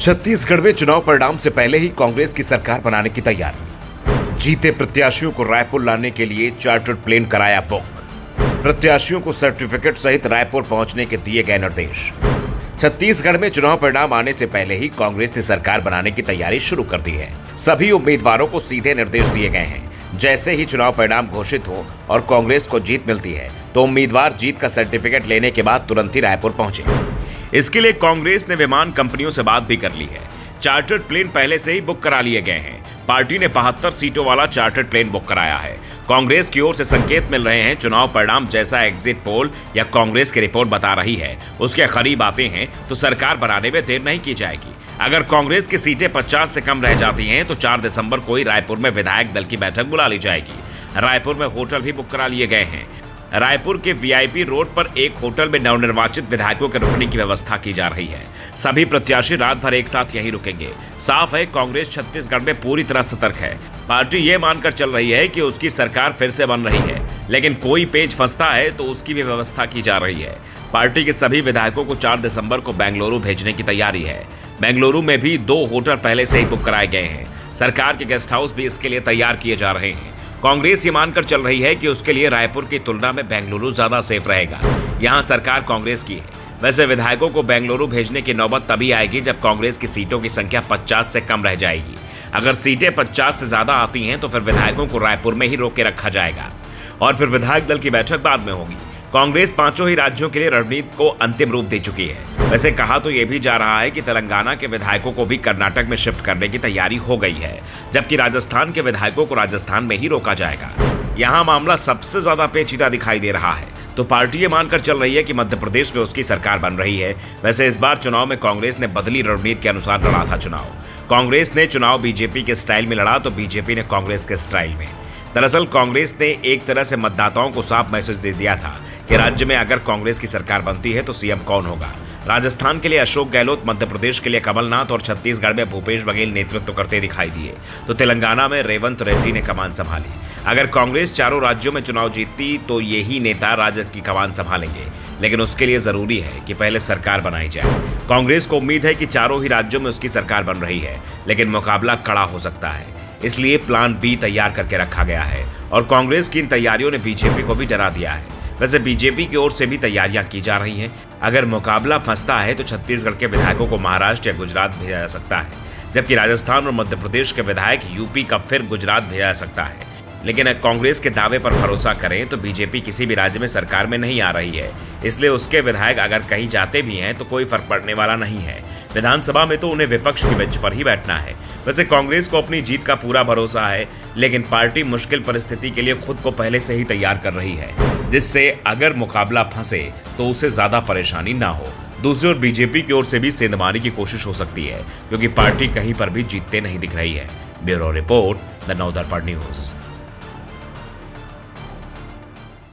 छत्तीसगढ़ में चुनाव परिणाम से पहले ही कांग्रेस की सरकार बनाने की तैयारी। जीते प्रत्याशियों को रायपुर लाने के लिए चार्टर्ड प्लेन कराया बुक। प्रत्याशियों को सर्टिफिकेट सहित रायपुर पहुंचने के दिए गए निर्देश। छत्तीसगढ़ में चुनाव परिणाम आने से पहले ही कांग्रेस ने सरकार बनाने की तैयारी शुरू कर दी है। सभी उम्मीदवारों को सीधे निर्देश दिए गए हैं। जैसे ही चुनाव परिणाम घोषित हो और कांग्रेस को जीत मिलती है तो उम्मीदवार जीत का सर्टिफिकेट लेने के बाद तुरंत ही रायपुर पहुंचे। इसके लिए कांग्रेस ने विमान कंपनियों से बात भी कर ली है। चार्टर्ड प्लेन पहले से ही बुक करा लिए गए हैं। पार्टी ने 72 सीटों वाला चार्टर्ड प्लेन बुक कराया है। कांग्रेस की ओर से संकेत मिल रहे हैं चुनाव परिणाम जैसा एग्जिट पोल या कांग्रेस की रिपोर्ट बता रही है उसके करीब आते हैं तो सरकार बनाने में देर नहीं की जाएगी। अगर कांग्रेस की सीटें 50 से कम रह जाती हैं तो 4 दिसंबर को ही रायपुर में विधायक दल की बैठक बुला ली जाएगी। रायपुर में होटल भी बुक करा लिए गए हैं। रायपुर के वीआईपी रोड पर एक होटल में नवनिर्वाचित विधायकों के रुकने की व्यवस्था की जा रही है। सभी प्रत्याशी रात भर एक साथ यहीं रुकेंगे। साफ है कांग्रेस छत्तीसगढ़ में पूरी तरह सतर्क है। पार्टी ये मानकर चल रही है कि उसकी सरकार फिर से बन रही है, लेकिन कोई पेच फंसता है तो उसकी भी व्यवस्था की जा रही है। पार्टी के सभी विधायकों को 4 दिसंबर को बेंगलुरु भेजने की तैयारी है। बेंगलुरु में भी 2 होटल पहले से ही बुक कराए गए हैं। सरकार के गेस्ट हाउस भी इसके लिए तैयार किए जा रहे हैं। कांग्रेस ये मानकर चल रही है कि उसके लिए रायपुर की तुलना में बेंगलुरु ज्यादा सेफ रहेगा। यहां सरकार कांग्रेस की है। वैसे विधायकों को बेंगलुरु भेजने की नौबत तभी आएगी जब कांग्रेस की सीटों की संख्या 50 से कम रह जाएगी। अगर सीटें 50 से ज्यादा आती हैं तो फिर विधायकों को रायपुर में ही रोक के रखा जाएगा और फिर विधायक दल की बैठक बाद में होगी। कांग्रेस 5 ही राज्यों के लिए रणनीति को अंतिम रूप दे चुकी है। वैसे कहा तो यह भी जा रहा है कि तेलंगाना के विधायकों को भी कर्नाटक में शिफ्ट करने की तैयारी हो गई है, जबकि राजस्थान के विधायकों को राजस्थान में ही रोका जाएगा। यहां मामला सबसे ज्यादा पेचीदा दिखाई दे रहा है। तो पार्टी ये मानकर चल रही है कि मध्य प्रदेश में उसकी सरकार बन रही है। वैसे इस बार चुनाव में कांग्रेस ने बदली रणनीति के अनुसार लड़ा था चुनाव। कांग्रेस ने चुनाव बीजेपी के स्टाइल में लड़ा तो बीजेपी ने कांग्रेस के स्टाइल में। दरअसल कांग्रेस ने एक तरह से मतदाताओं को साफ मैसेज दे दिया था कि राज्य में अगर कांग्रेस की सरकार बनती है तो सीएम कौन होगा। राजस्थान के लिए अशोक गहलोत, मध्य प्रदेश के लिए कमलनाथ और छत्तीसगढ़ में भूपेश बघेल नेतृत्व करते दिखाई दिए तो तेलंगाना में रेवंत रेड्डी ने कमान संभाली। अगर कांग्रेस चारों राज्यों में चुनाव जीतती तो यही नेता राज्य की कमान संभालेंगे, लेकिन उसके लिए जरूरी है कि पहले सरकार बनाई जाए। कांग्रेस को उम्मीद है कि चारों ही राज्यों में उसकी सरकार बन रही है, लेकिन मुकाबला कड़ा हो सकता है। इसलिए प्लान बी तैयार करके रखा गया है और कांग्रेस की इन तैयारियों ने बीजेपी को भी डरा दिया है। वैसे बीजेपी की ओर से भी तैयारियां की जा रही हैं। अगर मुकाबला फंसता है तो छत्तीसगढ़ के विधायकों को महाराष्ट्र या गुजरात भेजा जा सकता है, जबकि राजस्थान और मध्य प्रदेश के विधायक यूपी का फिर गुजरात भेजा जा सकता है। लेकिन कांग्रेस के दावे पर भरोसा करें तो बीजेपी किसी भी राज्य में सरकार में नहीं आ रही है, इसलिए उसके विधायक अगर कहीं जाते भी हैं तो कोई फर्क पड़ने वाला नहीं है। विधानसभा में तो उन्हें विपक्ष की बेंच पर ही बैठना है। वैसे कांग्रेस को अपनी जीत का पूरा भरोसा है, लेकिन पार्टी मुश्किल परिस्थिति के लिए खुद को पहले से ही तैयार कर रही है, जिससे अगर मुकाबला फंसे तो उसे ज्यादा परेशानी ना हो। दूसरी ओर बीजेपी की ओर से भी सेंधमारी की कोशिश हो सकती है, क्योंकि पार्टी कहीं पर भी जीतते नहीं दिख रही है। Bureau report, the Navdarpan news.